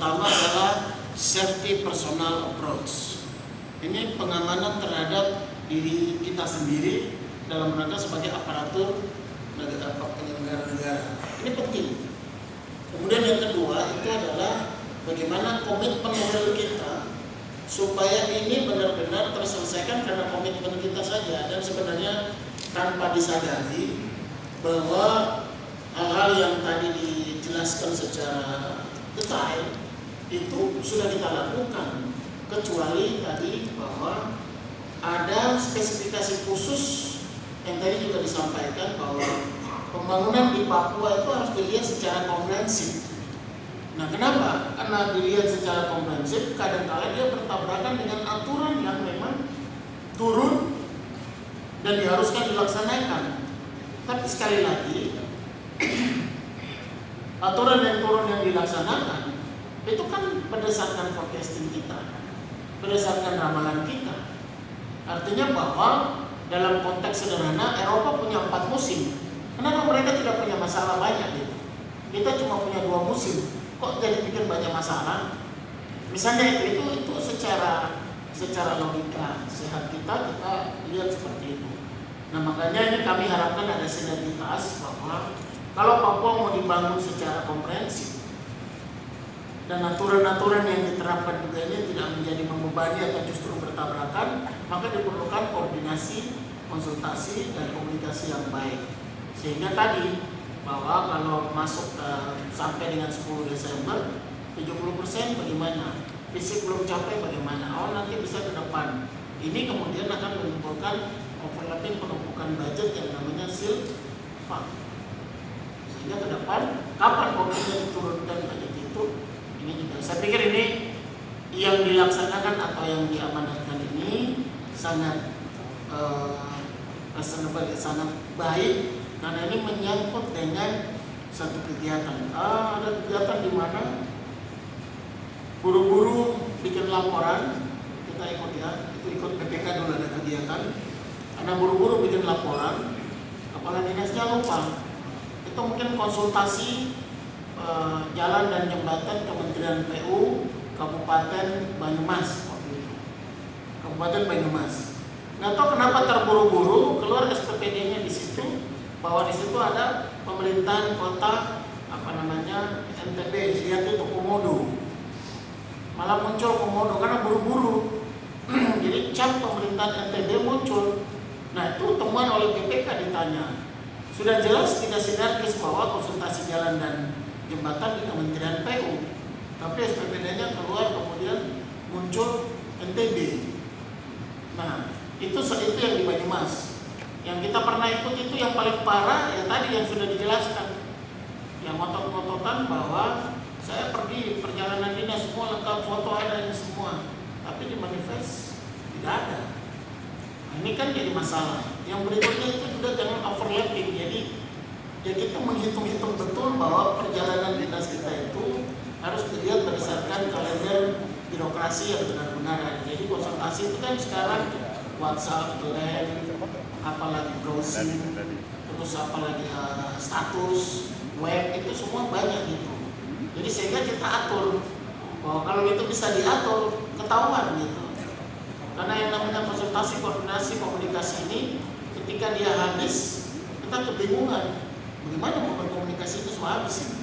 pertama adalah safety personal approach. Ini pengamanan terhadap diri kita sendiri dalam rangka sebagai aparatur negara-negara. Ini penting. Kemudian yang kedua itu adalah bagaimana komitmen moral kita supaya ini benar-benar terselesaikan karena komitmen kita saja, dan sebenarnya tanpa disadari bahwa hal-hal yang tadi dijelaskan secara detail itu sudah kita lakukan, kecuali tadi bahwa ada spesifikasi khusus yang tadi juga disampaikan bahwa pembangunan di Papua itu harus dilihat secara komprehensif. Nah, kenapa? Karena dilihat secara komprehensif, kadang-kala dia bertabrakan dengan aturan yang memang turun dan diharuskan dilaksanakan. Tapi sekali lagi, aturan yang turun yang dilaksanakan itu kan berdasarkan forecasting kita, berdasarkan ramalan kita. Artinya bahwa dalam konteks sederhana, Eropa punya 4 musim. Kenapa mereka tidak punya masalah banyak gitu? Kita cuma punya 2 musim. Kok jadi bikin banyak masalah? Misalnya itu secara logika sehat kita lihat seperti itu. Nah, makanya ini kami harapkan ada sinergitas bahwa kalau Papua mau dibangun secara komprehensif dan aturan-aturan yang diterapkan juga ini tidak menjadi membebani atau justru bertabrakan, maka diperlukan koordinasi, konsultasi, dan komunikasi yang baik. Sehingga tadi bahwa kalau masuk sampai dengan 10 Desember 70% bagaimana, fisik belum capai bagaimana, nanti bisa ke depan. Ini kemudian akan menimbulkan overlapping penumpukan budget yang namanya silpa. Sehingga ke depan kapan komitmen diturunkan budget itu, ini juga saya pikir ini yang dilaksanakan atau yang diamanatkan ini sangat sangat baik. Karena ini menyangkut dengan satu kegiatan. Ada kegiatan di mana buru-buru bikin laporan, kita ikut ya, itu ikut PPK dulu ada kegiatan. Karena buru-buru bikin laporan, kepala dinasnya lupa. Itu mungkin konsultasi jalan dan jembatan Kementerian PU Kabupaten Banyumas waktu itu. Kabupaten Banyumas. Nah, toh kenapa terburu-buru keluar SPPD-nya di situ? Bahwa di situ ada pemerintahan kota NTB, lihat itu Komodo. Malah muncul Komodo karena buru-buru. Jadi cap pemerintahan NTB muncul. Nah, itu temuan oleh BPK ditanya. Sudah jelas tidak sinergis bahwa konsultasi jalan dan jembatan di Kementerian PU. Tapi SPPD-nya keluar kemudian muncul NTB. Nah, itu yang di Banyumas. Yang kita pernah ikut itu yang paling parah ya tadi yang sudah dijelaskan, yang ngotot-ngototan bahwa saya pergi perjalanan dinas semua lengkap, foto ada ini semua, tapi di manifest tidak ada. Nah, ini kan jadi masalah. Yang berikutnya itu juga jangan overlapping. Jadi ya kita menghitung-hitung betul bahwa perjalanan dinas kita itu harus dilihat berdasarkan kalender birokrasi yang benar-benar ada. Jadi konsultasi itu kan sekarang WhatsApp, Line, apalagi browsing, terus apalagi status web, itu semua banyak gitu. Jadi sehingga kita atur bahwa kalau itu bisa diatur ketahuan gitu. Karena yang namanya konsultasi, koordinasi, komunikasi ini ketika dia habis kita kebingungan bagaimana mau berkomunikasi itu semua habis ini.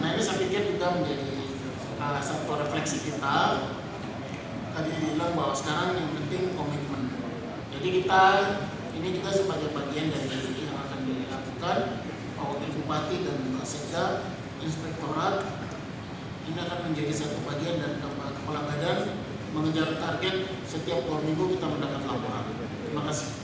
Nah, ini saya pikir juga menjadi satu refleksi kita. Tadi bilang bahwa sekarang yang penting komitmen. Jadi kita ini juga sebagai bagian dari yang akan dilakukan Wakil Bupati dan Sekda Inspektorat ini akan menjadi satu bagian dan kepala badan mengejar target setiap 2 minggu kita mendapat laporan. Terima kasih.